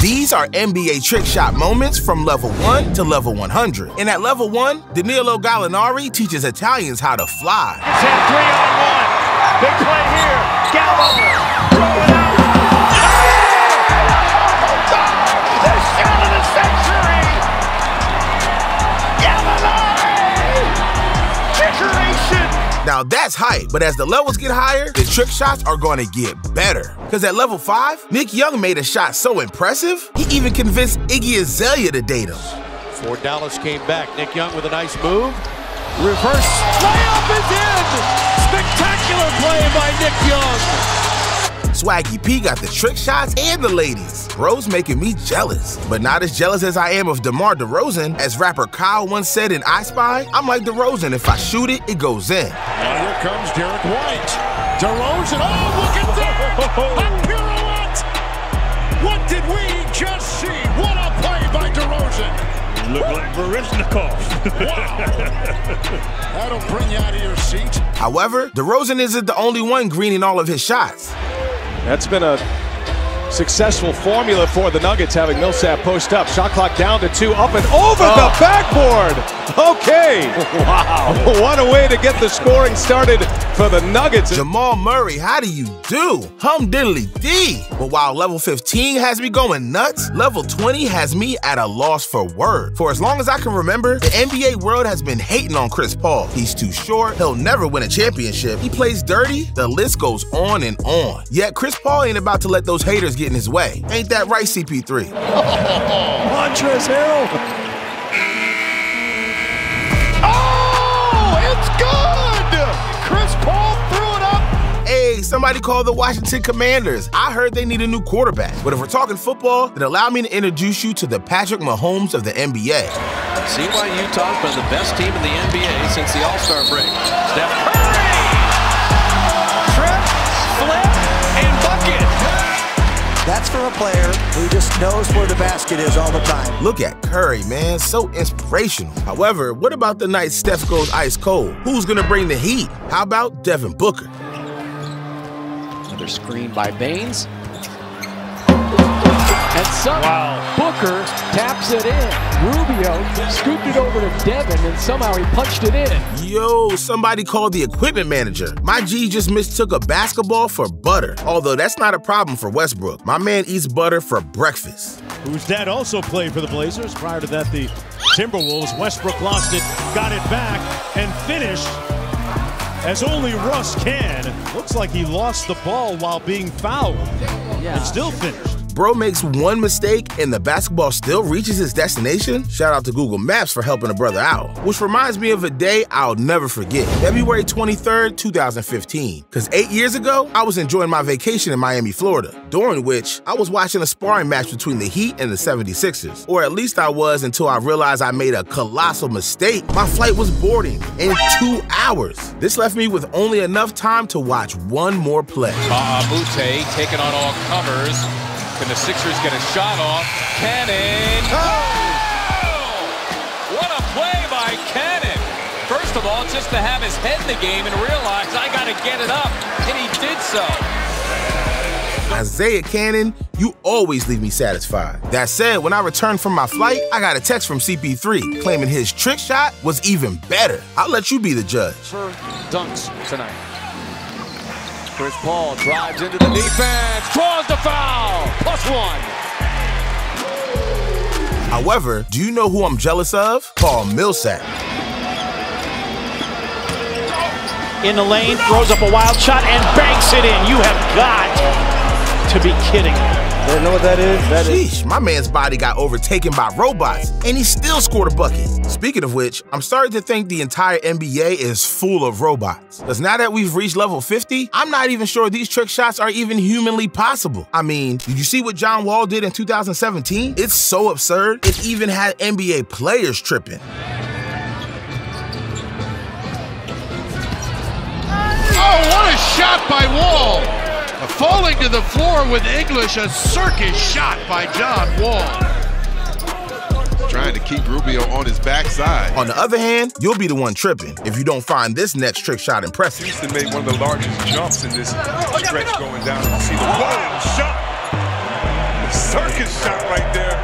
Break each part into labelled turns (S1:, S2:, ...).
S1: These are NBA trick shot moments from level 1 to level 100. And at level 1, Danilo Gallinari teaches Italians how to fly.
S2: It's at 3-on-1. Big play here. Gallo. Throw it out. The shot of the century. Gallinari. Decoration.
S1: Now that's hype, but as the levels get higher, the trick shots are gonna get better. Cause at level 5, Nick Young made a shot so impressive, he even convinced Iggy Azalea to date him.
S3: Before Dallas came back, Nick Young with a nice move. Reverse layup is in! Spectacular play by Nick Young.
S1: Swaggy P got the trick shots and the ladies. Bro's making me jealous, but not as jealous as I am of DeMar DeRozan. As rapper Kyle once said in I Spy, I'm like DeRozan, if I shoot it, it goes in.
S4: Now here comes Derek White. DeRozan, oh, look at that! A pirouette! What did we just see? What a play by DeRozan!
S2: You look like Baryshnikov.
S4: Wow! That'll bring you out of your seat.
S1: However, DeRozan isn't the only one greening all of his shots.
S5: That's been a successful formula for the Nuggets, having Millsap post up. Shot clock down to 2, up and over the backboard. Okay. Wow. What a way to get the scoring started for the Nuggets.
S1: Jamal Murray, how do you do? Hum diddly dee. But while level 15 has me going nuts, level 20 has me at a loss for word. For as long as I can remember, the NBA world has been hating on Chris Paul. He's too short, he'll never win a championship, he plays dirty, the list goes on and on. Yet Chris Paul ain't about to let those haters get in his way. Ain't that right, CP3?
S5: Montrezl Harrell.
S4: It's good! Chris Paul threw it up.
S1: Hey, somebody call the Washington Commanders. I heard they need a new quarterback. But if we're talking football, then allow me to introduce you to the Patrick Mahomes of the NBA.
S6: See why Utah's been the best team in the NBA since the All-Star break. Steph Curry! Trip, flip, and bucket.
S7: That's for a player who just knows where the basket is all the time.
S1: Look at Curry, man, so inspirational. However, what about the night Steph goes ice cold? Who's gonna bring the heat? How about Devin Booker?
S8: Another screen by Baines. And Booker taps it in. Rubio scooped it over to Devin, and somehow he punched it in.
S1: Yo, somebody called the equipment manager. My G just mistook a basketball for butter. Although that's not a problem for Westbrook. My man eats butter for breakfast.
S9: Whose dad also played for the Blazers. Prior to that, the Timberwolves. Westbrook lost it, got it back, and finished as only Russ can. Looks like he lost the ball while being fouled.
S8: Yeah.
S9: And still finished.
S1: Bro makes one mistake and the basketball still reaches its destination? Shout out to Google Maps for helping a brother out. Which reminds me of a day I'll never forget. February 23rd, 2015. Cause 8 years ago, I was enjoying my vacation in Miami, Florida, during which I was watching a sparring match between the Heat and the 76ers. Or at least I was until I realized I made a colossal mistake. My flight was boarding in 2 hours. This left me with only enough time to watch one more play.
S10: Mute taking on all comers. Can the Sixers get a shot off? Cannon! Oh! What a play by Cannon! First of all, just to have his head in the game and realize I gotta get it up, and he did so.
S1: Isaiah Cannon, you always leave me satisfied. That said, when I returned from my flight, I got a text from CP3 claiming his trick shot was even better. I'll let you be the judge.
S3: For dunks tonight. Chris Paul drives into the defense, draws the foul, +1.
S1: However, do you know who I'm jealous of? Paul Millsap.
S2: In the lane, throws up a wild shot and banks it in. You have got to be kidding me.
S7: You know what that is?
S1: Sheesh, my man's body got overtaken by robots, and he still scored a bucket. Speaking of which, I'm starting to think the entire NBA is full of robots. Because now that we've reached level 50, I'm not even sure these trick shots are even humanly possible. I mean, did you see what John Wall did in 2017? It's so absurd, it even had NBA players tripping.
S4: Oh, what a shot by Wall! Falling to the floor with English, a circus shot by John Wall.
S11: Trying to keep Rubio on his backside.
S1: On the other hand, you'll be the one tripping if you don't find this next trick shot impressive.
S11: Houston made one of the largest jumps in this stretch going down. You see the shot. circus shot right there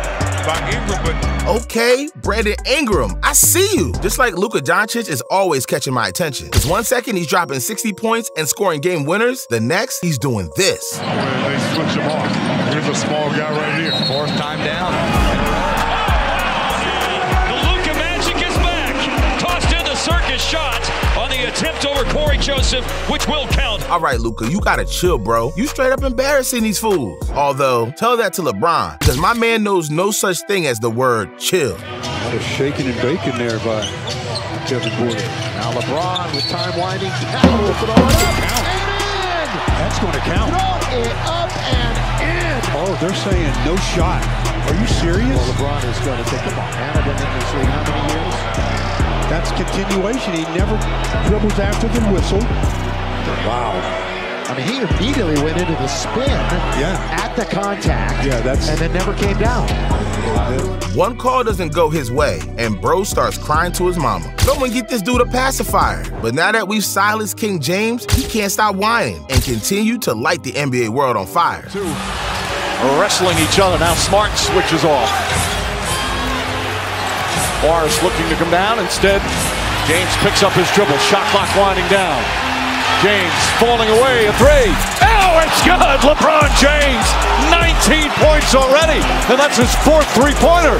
S11: by Ingram, but
S1: Okay, Brandon Ingram, I see you. Just like Luka Doncic is always catching my attention. Because 1 second he's dropping 60 points and scoring game winners, the next he's doing this.
S4: They switch him off. Here's a small guy right here.
S6: Fourth time down.
S10: The Luka Magic is back. Tossed in the circus shot on the attempt over Corey Joseph, which will count.
S1: All right, Luka, you gotta chill, bro. You straight up embarrassing these fools. Although, tell that to LeBron, because my man knows no such thing as the word chill.
S5: What a shaking and baking there by Kevin Porter.
S3: Now LeBron with time winding down. Will throw it up and in.
S5: That's going to count.
S3: Throw it up and in.
S5: Oh, they're saying no shot. Are you serious?
S3: Well, LeBron is going to take the ball. Hannah been in this league how many years?
S5: That's continuation. He never dribbles after the whistle.
S3: Wow. I mean, he immediately went into the spin at the contact and then never came down.
S1: One call doesn't go his way, and bro starts crying to his mama. Someone get this dude a pacifier. But now that we've silenced King James, he can't stop whining and continue to light the NBA world on fire.
S2: Wrestling each other. Now Smart switches off. Morris looking to come down. Instead, James picks up his dribble. Shot clock winding down. James falling away, a three. Oh, it's good! LeBron James, 19 points already, and that's his fourth three-pointer.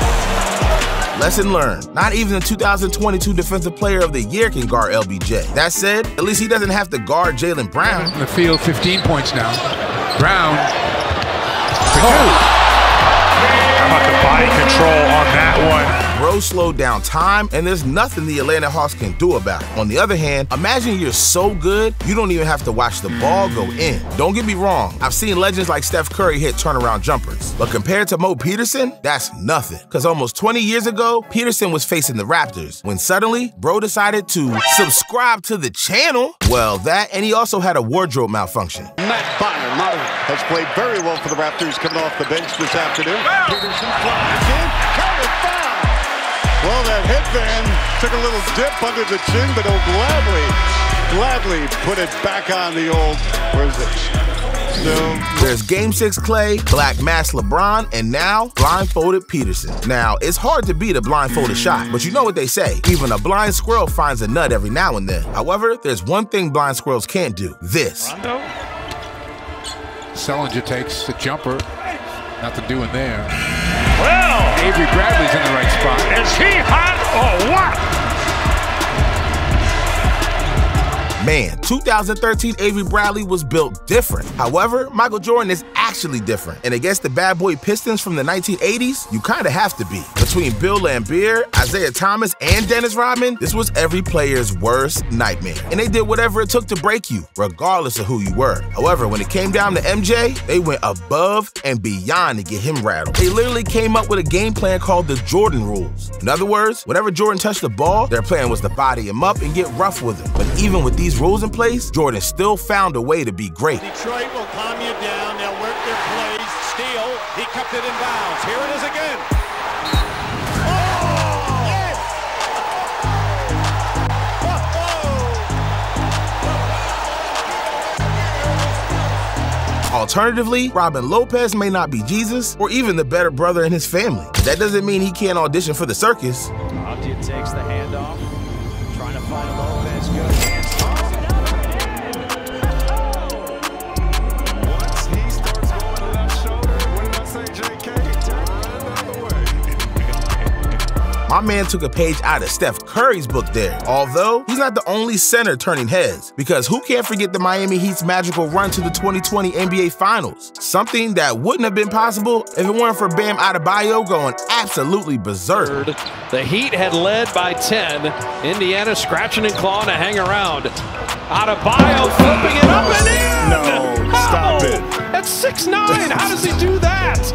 S1: Lesson learned. Not even the 2022 Defensive Player of the Year can guard LBJ. That said, at least he doesn't have to guard Jaylen Brown.
S12: In the field, 15 points now. Brown.
S9: How about the body control on that one?
S1: Bro slowed down time, and there's nothing the Atlanta Hawks can do about it. On the other hand, imagine you're so good, you don't even have to watch the ball go in. Don't get me wrong, I've seen legends like Steph Curry hit turnaround jumpers. But compared to Mo Peterson, that's nothing. Because almost 20 years ago, Peterson was facing the Raptors, when suddenly, bro decided to subscribe to the channel. Well, that, and he also had a wardrobe malfunction.
S4: Matt Bynum has played very well for the Raptors coming off the bench this afternoon. Peterson flies in, count it, foul! Well, that headband took a little dip under the chin, but he'll gladly put it back on the old, where is it? So,
S1: there's Game 6 Clay, Black Mass LeBron, and now blindfolded Peterson. Now, it's hard to beat a blindfolded shot, but you know what they say, even a blind squirrel finds a nut every now and then. However, there's one thing blind squirrels can't do, this.
S12: Sullinger takes the jumper. Nothing doing there.
S9: Well,
S12: Avery Bradley's in the right spot.
S9: Is he hot or what?
S1: Man, 2013 Avery Bradley was built different. However, Michael Jordan is actually different. And against the bad boy Pistons from the 1980s, you kinda have to be. Between Bill Laimbeer, Isaiah Thomas, and Dennis Rodman, this was every player's worst nightmare. And they did whatever it took to break you, regardless of who you were. However, when it came down to MJ, they went above and beyond to get him rattled. They literally came up with a game plan called the Jordan Rules. In other words, whenever Jordan touched the ball, their plan was to body him up and get rough with him. But even with these rules in place, Jordan still found a way to be great.
S3: Detroit will calm you down. They'll work their plays. Steal. He kept it in bounds. Here it is again. Oh! Yes!
S1: Alternatively, Robin Lopez may not be Jesus or even the better brother in his family. That doesn't mean he can't audition for the circus.
S2: Abdia takes the handoff, trying to find Lopez. Good.
S1: My man took a page out of Steph Curry's book there, although he's not the only center turning heads, because who can't forget the Miami Heat's magical run to the 2020 NBA Finals? Something that wouldn't have been possible if it weren't for Bam Adebayo going absolutely berserk.
S2: The Heat had led by 10. Indiana scratching and clawing to hang around. Adebayo flipping it up and in!
S4: No, stop it.
S2: That's 6'9". How does he do that?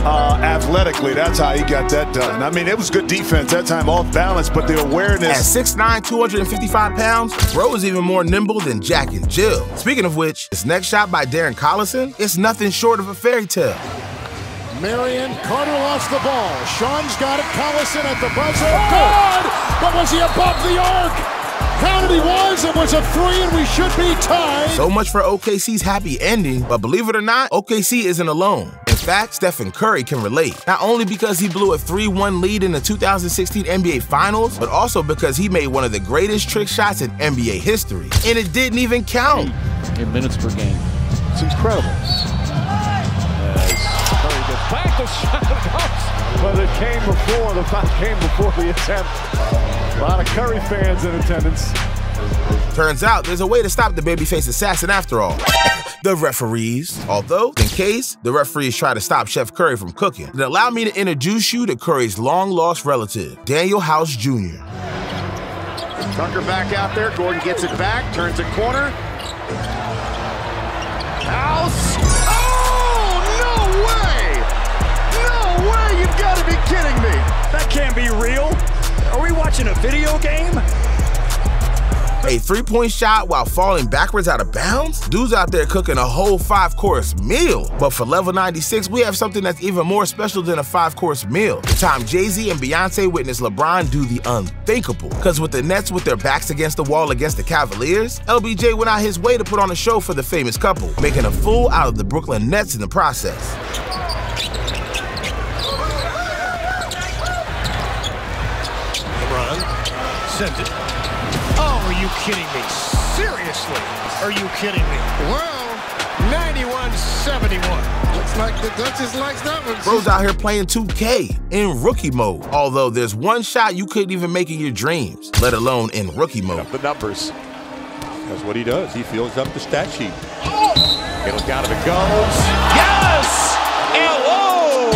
S4: Athletically, that's how he got that done. I mean, it was good defense that time, off balance, but the awareness.
S1: At 6'9", 255 pounds, bro is even more nimble than Jack and Jill. Speaking of which, this next shot by Darren Collison, it's nothing short of a fairy tale.
S3: Marion, Carter lost the ball. Sean's got it. Collison at the buzzer. Good! But was he above the arc? Counted he was. It was a three, and we should be tied.
S1: So much for OKC's happy ending, but believe it or not, OKC isn't alone. In fact, Stephen Curry can relate, not only because he blew a 3-1 lead in the 2016 NBA Finals, but also because he made one of the greatest trick shots in NBA history, and it didn't even count.
S2: In minutes per game.
S5: It's incredible.
S2: As Curry gets back, the shot, but it came before the attempt. A lot of Curry fans in attendance.
S1: Turns out there's a way to stop the babyface assassin after all. The referees. Although, in case the referees try to stop Chef Curry from cooking, then allow me to introduce you to Curry's long-lost relative, Daniel House Jr.
S13: Tucker back out there. Gordon gets it back, turns a corner. House. Oh, no way! No way! You've got to be kidding me!
S14: That can't be real. Are we watching a video game?
S1: A 3-point shot while falling backwards out of bounds? Dude's out there cooking a whole 5-course meal. But for Level 96, we have something that's even more special than a 5-course meal. The time Jay-Z and Beyonce witnessed LeBron do the unthinkable. Because with the Nets with their backs against the wall against the Cavaliers, LBJ went out his way to put on a show for the famous couple, making a fool out of the Brooklyn Nets in the process.
S3: LeBron sends it. Oh, are you kidding me? Seriously? Are you kidding me? Well, 91-71. Looks like the Duchess likes that one.
S1: Bro's out here playing 2K in rookie mode. Although there's one shot you couldn't even make in your dreams, let alone in rookie mode.
S5: Up the numbers. That's what he does. He fills up the stat sheet. It'll down it goes. Yes! Hello!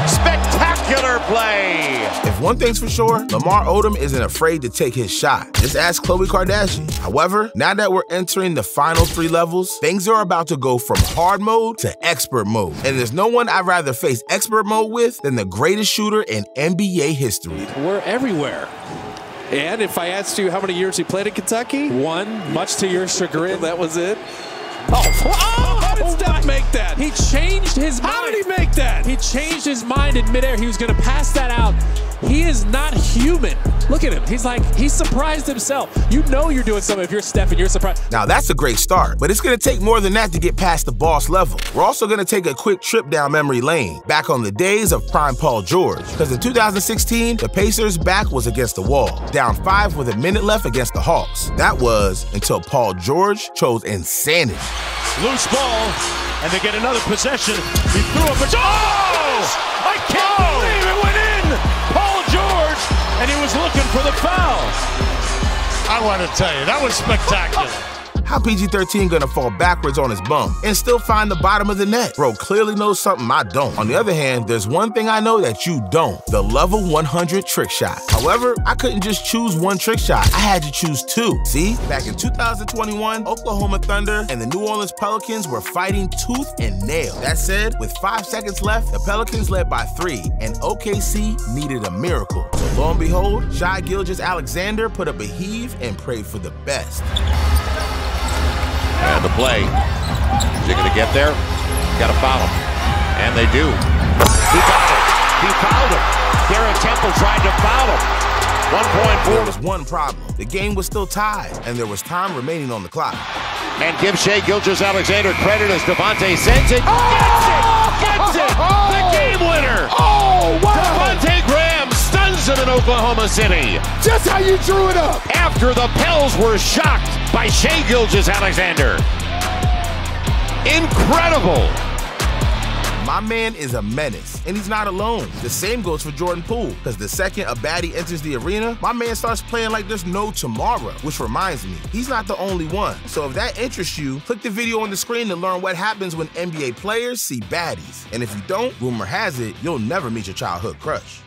S5: Spectacular play!
S1: If one thing's for sure, Lamar Odom isn't afraid to take his shot. Just ask Khloe Kardashian. However, now that we're entering the final 3 levels, things are about to go from hard mode to expert mode. And there's no one I'd rather face expert mode with than the greatest shooter in NBA history.
S6: We're everywhere. And if I asked you how many years he played in Kentucky? 1, much to your chagrin, that was it. Oh, how did Steph make that?
S8: He changed his mind.
S6: How did he make that?
S8: He changed his mind in midair. He was going to pass that out. He is not human. Look at him. He's surprised himself. You know you're doing something if you're Steph and you're surprised.
S1: Now that's a great start, but it's going to take more than that to get past the boss level. We're also going to take a quick trip down memory lane, back on the days of prime Paul George. Because in 2016, the Pacers' back was against the wall, down 5 with a minute left against the Hawks. That was until Paul George chose insanity.
S9: Loose ball, and they get another possession. He threw up a... Oh! I can't believe it went in! Paul George, and he was looking for the foul. I want to tell you, that was spectacular.
S1: How PG-13 gonna fall backwards on his bum and still find the bottom of the net? Bro clearly knows something I don't. On the other hand, there's one thing I know that you don't: the level 100 trick shot. However, I couldn't just choose one trick shot. I had to choose 2. See, back in 2021, Oklahoma Thunder and the New Orleans Pelicans were fighting tooth and nail. That said, with 5 seconds left, the Pelicans led by 3, and OKC needed a miracle. So lo and behold, Shai Gilgeous-Alexander put up a heave and prayed for the best.
S15: And the play. Is he going to get there? Got to foul him. And they do. He got it. He fouled him. Garrett Temple tried to foul him. 1.4.
S1: There was one problem. The game was still tied, and there was time remaining on the clock.
S15: And give Shai Gilgeous-Alexander credit as Devontae sends it.
S3: Oh!
S15: Gets it! The game winner!
S3: Oh, wow!
S15: Devontae Graham stuns it in Oklahoma City.
S3: Just how you drew it up.
S15: After the Pels were shocked by Shai Gilgeous-Alexander. Incredible!
S1: My man is a menace, and he's not alone. The same goes for Jordan Poole, because the second a baddie enters the arena, my man starts playing like there's no tomorrow. Which reminds me, he's not the only one. So if that interests you, click the video on the screen to learn what happens when NBA players see baddies. And if you don't, rumor has it, you'll never meet your childhood crush.